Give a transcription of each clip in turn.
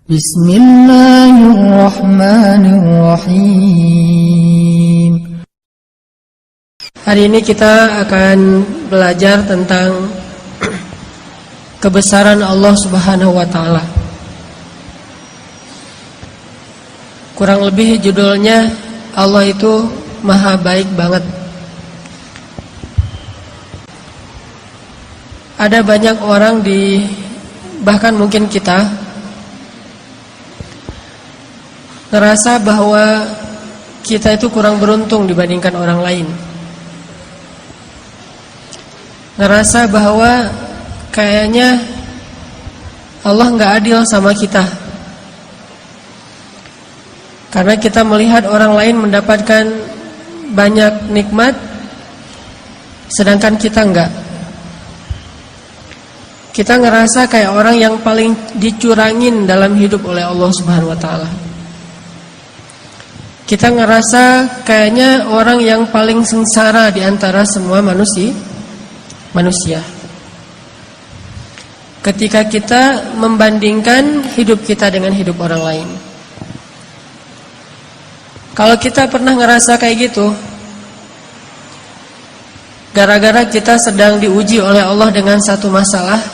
Bismillahirrahmanirrahim. Hari ini kita akan belajar tentang kebesaran Allah Subhanahu wa taala. Kurang lebih judulnya Allah itu maha baik banget. Ada banyak orang bahkan mungkin kita ngerasa bahwa kita itu kurang beruntung dibandingkan orang lain. Ngerasa bahwa kayaknya Allah nggak adil sama kita. Karena kita melihat orang lain mendapatkan banyak nikmat, sedangkan kita enggak. Kita ngerasa kayak orang yang paling dicurangin dalam hidup oleh Allah Subhanahu wa taala. Kita ngerasa kayaknya orang yang paling sengsara di antara semua manusia. Ketika kita membandingkan hidup kita dengan hidup orang lain. Kalau kita pernah ngerasa kayak gitu, gara-gara kita sedang diuji oleh Allah dengan satu masalah,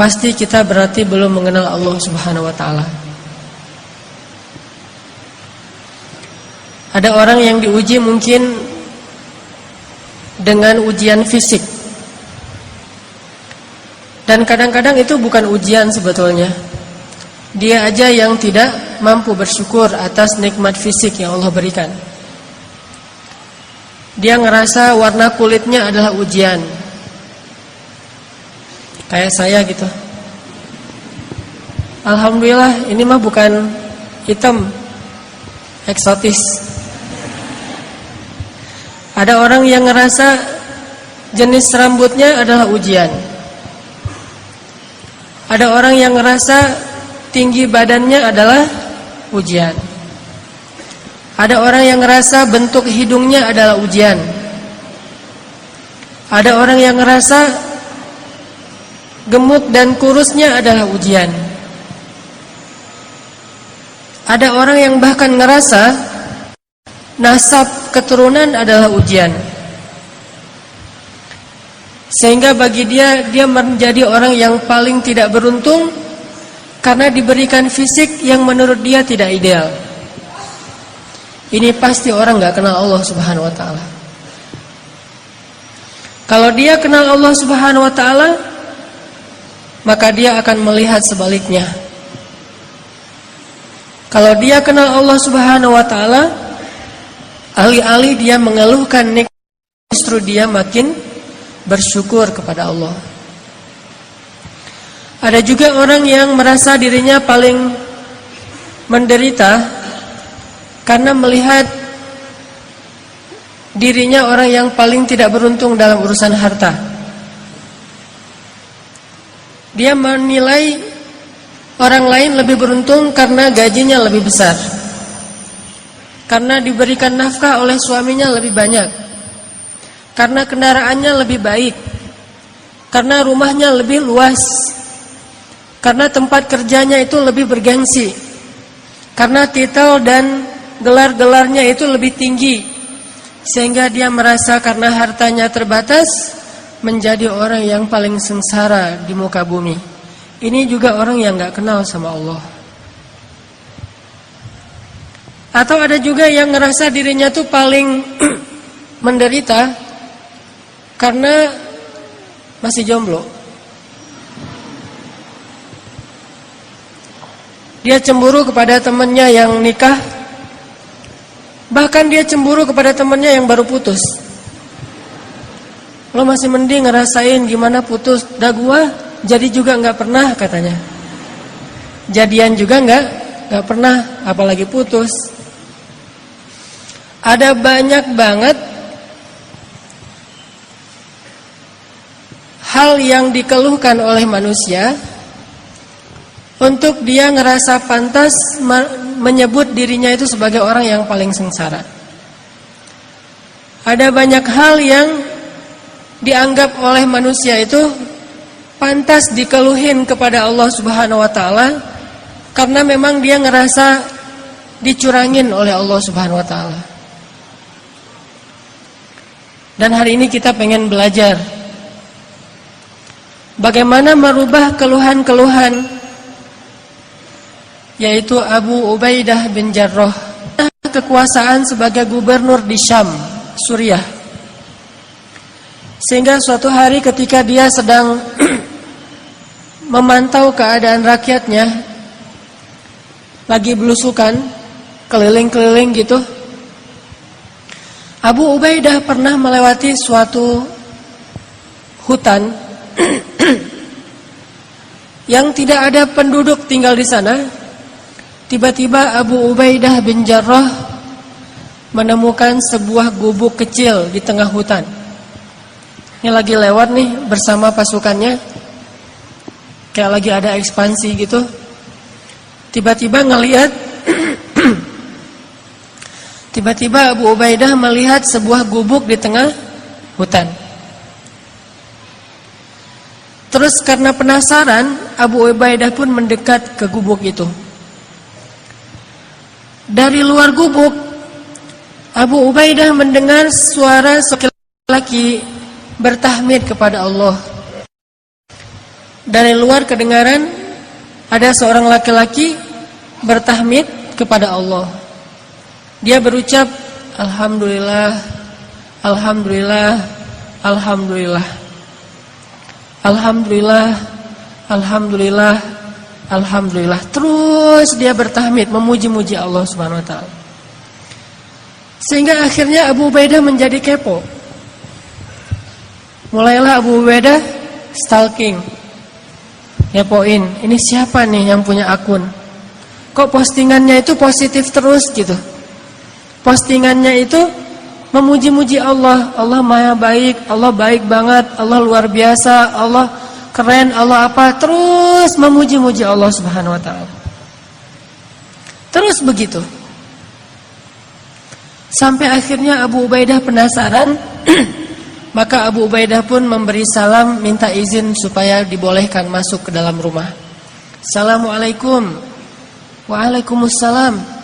pasti kita berarti belum mengenal Allah Subhanahu wa taala. Ada orang yang diuji mungkin dengan ujian fisik. Dan kadang-kadang itu bukan ujian sebetulnya. Dia aja yang tidak mampu bersyukur atas nikmat fisik yang Allah berikan. Dia ngerasa warna kulitnya adalah ujian. Kayak saya gitu. Alhamdulillah ini mah bukan hitam, eksotis. Ada orang yang ngerasa jenis rambutnya adalah ujian. Ada orang yang ngerasa tinggi badannya adalah ujian. Ada orang yang ngerasa bentuk hidungnya adalah ujian. Ada orang yang ngerasa gemuk dan kurusnya adalah ujian. Ada orang yang bahkan ngerasa nasab keturunan adalah ujian. Sehingga bagi dia menjadi orang yang paling tidak beruntung karena diberikan fisik yang menurut dia tidak ideal. Ini pasti orang gak kenal Allah Subhanahu wa taala. Kalau dia kenal Allah Subhanahu wa taala, maka dia akan melihat sebaliknya. Kalau dia kenal Allah Subhanahu wa taala, alih-alih dia mengeluhkan nikmat, justru dia makin bersyukur kepada Allah. Ada juga orang yang merasa dirinya paling menderita karena melihat dirinya orang yang paling tidak beruntung dalam urusan harta. Dia menilai orang lain lebih beruntung karena gajinya lebih besar, karena diberikan nafkah oleh suaminya lebih banyak, karena kendaraannya lebih baik, karena rumahnya lebih luas, karena tempat kerjanya itu lebih bergengsi, karena titel dan gelar-gelarnya itu lebih tinggi, sehingga dia merasa karena hartanya terbatas menjadi orang yang paling sengsara di muka bumi. Ini juga orang yang gak kenal sama Allah. Atau ada juga yang ngerasa dirinya tuh paling menderita karena masih jomblo. Dia cemburu kepada temannya yang nikah. Bahkan dia cemburu kepada temannya yang baru putus. Lo masih mending ngerasain gimana putus. Dah gua jadi juga gak pernah katanya. Jadian juga gak pernah, apalagi putus. Ada banyak banget hal yang dikeluhkan oleh manusia untuk dia ngerasa pantas menyebut dirinya itu sebagai orang yang paling sengsara. Ada banyak hal yang dianggap oleh manusia itu pantas dikeluhin kepada Allah Subhanahu wa taala, karena memang dia ngerasa dicurangin oleh Allah Subhanahu wa taala. Dan hari ini kita pengen belajar bagaimana merubah keluhan-keluhan, yaitu Abu Ubaidah bin Jarrah kekuasaan sebagai gubernur di Syam, Suriah. Sehingga suatu hari ketika dia sedang memantau keadaan rakyatnya, lagi belusukan, keliling-keliling gitu, Abu Ubaidah pernah melewati suatu hutan yang tidak ada penduduk tinggal di sana. Tiba-tiba Abu Ubaidah bin Jarrah menemukan sebuah gubuk kecil di tengah hutan. Ini lagi lewat nih bersama pasukannya, kayak lagi ada ekspansi gitu. Tiba-tiba ngelihat tiba-tiba Abu Ubaidah melihat sebuah gubuk di tengah hutan. Terus karena penasaran, Abu Ubaidah pun mendekat ke gubuk itu. Dari luar gubuk, Abu Ubaidah mendengar suara laki-laki bertahmid kepada Allah. Dari luar kedengaran ada seorang laki-laki bertahmid kepada Allah. Dia berucap, Alhamdulillah, Alhamdulillah, Alhamdulillah, Alhamdulillah, Alhamdulillah, Alhamdulillah. Terus dia bertahmid, memuji-muji Allah Subhanahu wa taala. Sehingga akhirnya Abu Ubaidah menjadi kepo. Mulailah Abu Ubaidah stalking, ngepoin, ini siapa nih yang punya akun? Kok postingannya itu positif terus gitu? Postingannya itu memuji-muji Allah. Allah maha baik, Allah baik banget, Allah luar biasa, Allah keren, Allah apa, terus memuji-muji Allah Subhanahu wa taala. Terus begitu. Sampai akhirnya Abu Ubaidah penasaran, maka Abu Ubaidah pun memberi salam, minta izin supaya dibolehkan masuk ke dalam rumah. Assalamualaikum. Waalaikumsalam.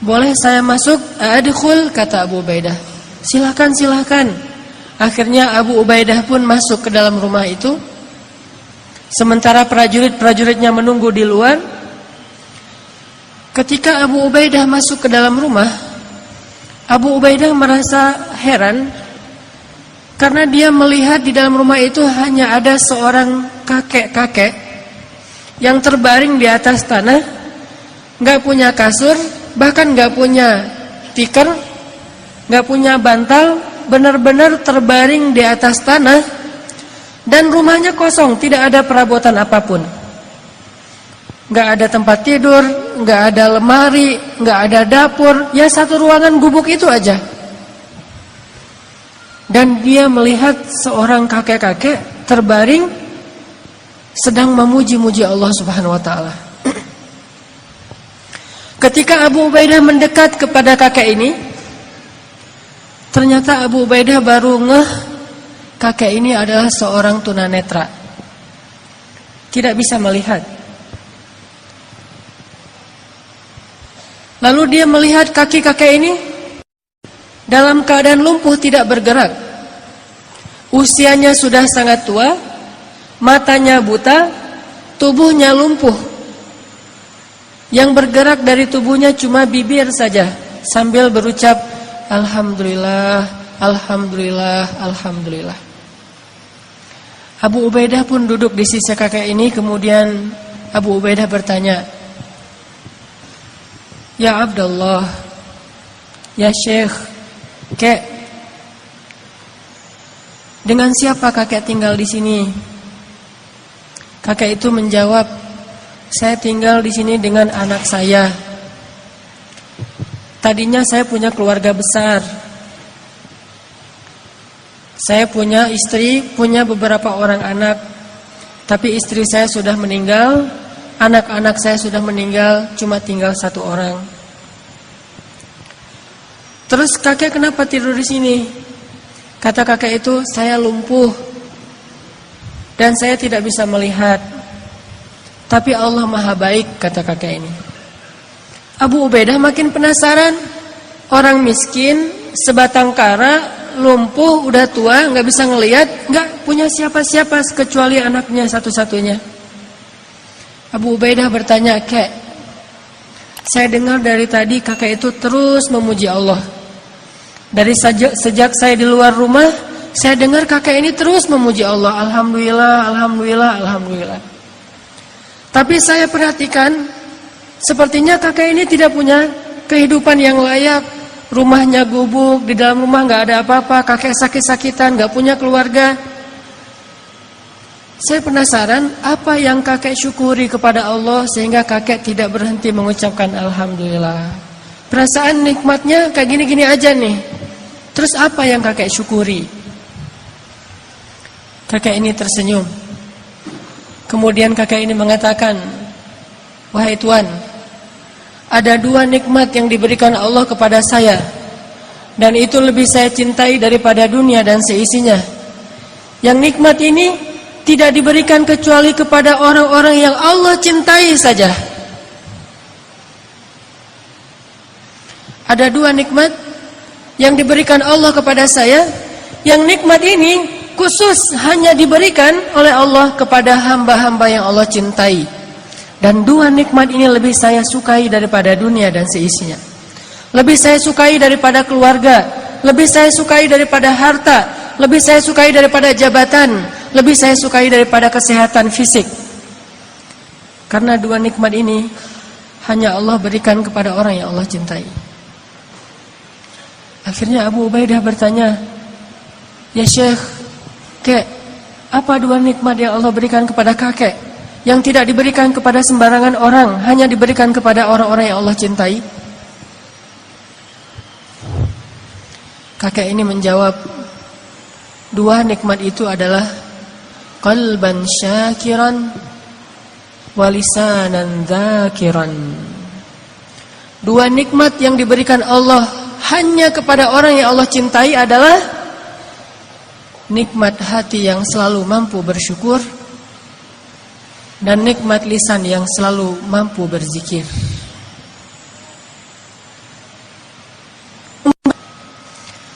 Boleh saya masuk? Adkhul, kata Abu Ubaidah. Silakan, silakan. Akhirnya Abu Ubaidah pun masuk ke dalam rumah itu. Sementara prajurit-prajuritnya menunggu di luar. Ketika Abu Ubaidah masuk ke dalam rumah, Abu Ubaidah merasa heran karena dia melihat di dalam rumah itu hanya ada seorang kakek-kakek yang terbaring di atas tanah, gak punya kasur, bahkan gak punya tikar, gak punya bantal, benar-benar terbaring di atas tanah. Dan rumahnya kosong, tidak ada perabotan apapun. Gak ada tempat tidur, gak ada lemari, gak ada dapur. Ya satu ruangan gubuk itu aja. Dan dia melihat seorang kakek-kakek terbaring sedang memuji-muji Allah Subhanahu wa taala. Ketika Abu Ubaidah mendekat kepada kakek ini, ternyata Abu Ubaidah baru ngeh kakek ini adalah seorang tunanetra, tidak bisa melihat. Lalu dia melihat kaki kakek ini dalam keadaan lumpuh, tidak bergerak. Usianya sudah sangat tua, matanya buta, tubuhnya lumpuh. Yang bergerak dari tubuhnya cuma bibir saja, sambil berucap Alhamdulillah, Alhamdulillah, Alhamdulillah. Abu Ubaidah pun duduk di sisi kakek ini. Kemudian Abu Ubaidah bertanya, Ya Abdullah, ya Syekh, kek, dengan siapa kakek tinggal di sini? Kakek itu menjawab, saya tinggal di sini dengan anak saya. Tadinya saya punya keluarga besar. Saya punya istri, punya beberapa orang anak. Tapi istri saya sudah meninggal, anak-anak saya sudah meninggal, cuma tinggal satu orang. Terus kakek kenapa tidur di sini? Kata kakek itu, saya lumpuh dan saya tidak bisa melihat. Tapi Allah maha baik, kata kakek ini. Abu Ubaidah makin penasaran. Orang miskin, sebatang kara, lumpuh, udah tua, gak bisa ngelihat, gak punya siapa-siapa kecuali anaknya satu-satunya. Abu Ubaidah bertanya, "Kek, saya dengar dari tadi kakek itu terus memuji Allah. Dari sejak saya di luar rumah, saya dengar kakek ini terus memuji Allah. Alhamdulillah, alhamdulillah, alhamdulillah. Tapi saya perhatikan, sepertinya kakek ini tidak punya kehidupan yang layak. Rumahnya gubuk, di dalam rumah gak ada apa-apa, kakek sakit-sakitan, gak punya keluarga. Saya penasaran, apa yang kakek syukuri kepada Allah sehingga kakek tidak berhenti mengucapkan alhamdulillah. Perasaan nikmatnya kayak gini-gini aja nih. Terus apa yang kakek syukuri?" Kakek ini tersenyum. Kemudian kakek ini mengatakan, "Wahai Tuan, ada 2 nikmat yang diberikan Allah kepada saya, dan itu lebih saya cintai daripada dunia dan seisinya. Yang nikmat ini tidak diberikan kecuali kepada orang-orang yang Allah cintai saja." Ada 2 nikmat yang diberikan Allah kepada saya, yang nikmat ini khusus hanya diberikan oleh Allah kepada hamba-hamba yang Allah cintai. Dan 2 nikmat ini lebih saya sukai daripada dunia dan seisinya. Lebih saya sukai daripada keluarga, lebih saya sukai daripada harta, lebih saya sukai daripada jabatan, lebih saya sukai daripada kesehatan fisik. Karena 2 nikmat ini hanya Allah berikan kepada orang yang Allah cintai. Akhirnya Abu Ubaidah bertanya, "Ya Syekh, Kek, apa 2 nikmat yang Allah berikan kepada kakek yang tidak diberikan kepada sembarangan orang, hanya diberikan kepada orang-orang yang Allah cintai?" Kakek ini menjawab, 2 nikmat itu adalah qalban syakiran wa lisanan dzakiran. 2 nikmat yang diberikan Allah hanya kepada orang yang Allah cintai adalah nikmat hati yang selalu mampu bersyukur dan nikmat lisan yang selalu mampu berzikir.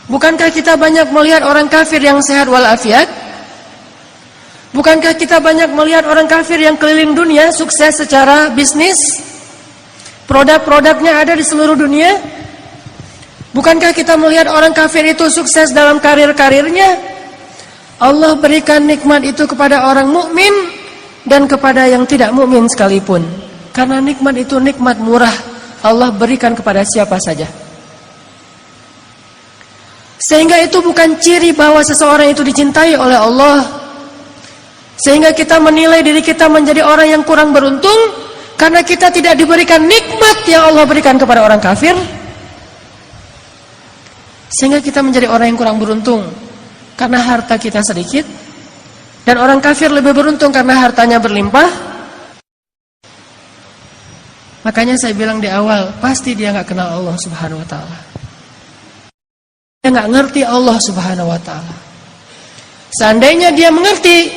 Bukankah kita banyak melihat orang kafir yang sehat walafiat? Bukankah kita banyak melihat orang kafir yang keliling dunia, sukses secara bisnis? Produk-produknya ada di seluruh dunia. Bukankah kita melihat orang kafir itu sukses dalam karir-karirnya? Allah berikan nikmat itu kepada orang mukmin dan kepada yang tidak mukmin sekalipun. Karena nikmat itu nikmat murah, Allah berikan kepada siapa saja. Sehingga itu bukan ciri bahwa seseorang itu dicintai oleh Allah. Sehingga kita menilai diri kita menjadi orang yang kurang beruntung karena kita tidak diberikan nikmat yang Allah berikan kepada orang kafir. Sehingga kita menjadi orang yang kurang beruntung karena harta kita sedikit, dan orang kafir lebih beruntung karena hartanya berlimpah. Makanya saya bilang di awal, pasti dia gak kenal Allah subhanahu wa ta'ala. Dia gak ngerti Allah subhanahu wa ta'ala. Seandainya dia mengerti,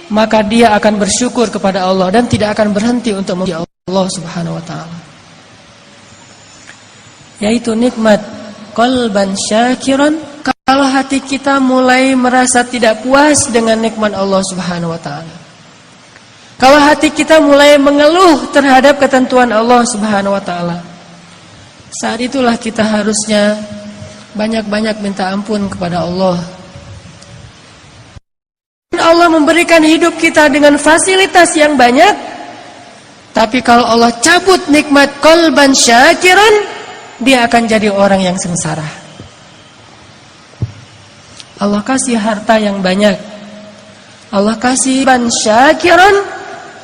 maka dia akan bersyukur kepada Allah dan tidak akan berhenti untuk memuji Allah subhanahu wa ta'ala. Yaitu nikmat qalban syakiran. Kalau hati kita mulai merasa tidak puas dengan nikmat Allah subhanahu wa ta'ala, kalau hati kita mulai mengeluh terhadap ketentuan Allah subhanahu wa ta'ala, saat itulah kita harusnya banyak-banyak minta ampun kepada Allah. Allah memberikan hidup kita dengan fasilitas yang banyak, tapi kalau Allah cabut nikmat qalban syakiran, dia akan jadi orang yang sengsara. Allah kasih harta yang banyak, Allah kasih qalban syakiran,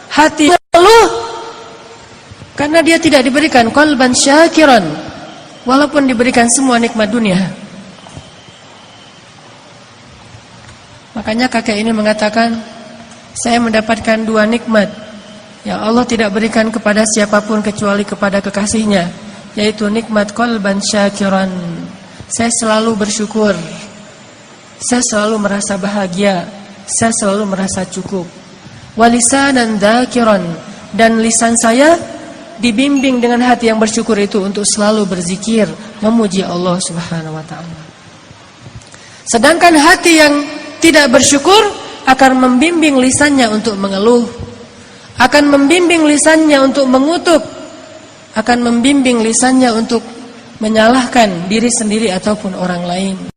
hati mengeluh karena dia tidak diberikan qalban syakiran, walaupun diberikan semua nikmat dunia. Makanya kakek ini mengatakan, saya mendapatkan 2 nikmat yang Allah tidak berikan kepada siapapun kecuali kepada kekasihnya, yaitu nikmat qalban syakiran. Saya selalu bersyukur, saya selalu merasa bahagia, saya selalu merasa cukup. Walisanan dzakiran, dan lisan saya dibimbing dengan hati yang bersyukur itu untuk selalu berzikir, memuji Allah Subhanahu wa taala. Sedangkan hati yang tidak bersyukur akan membimbing lisannya untuk mengeluh, akan membimbing lisannya untuk mengutuk, akan membimbing lisannya untuk menyalahkan diri sendiri ataupun orang lain.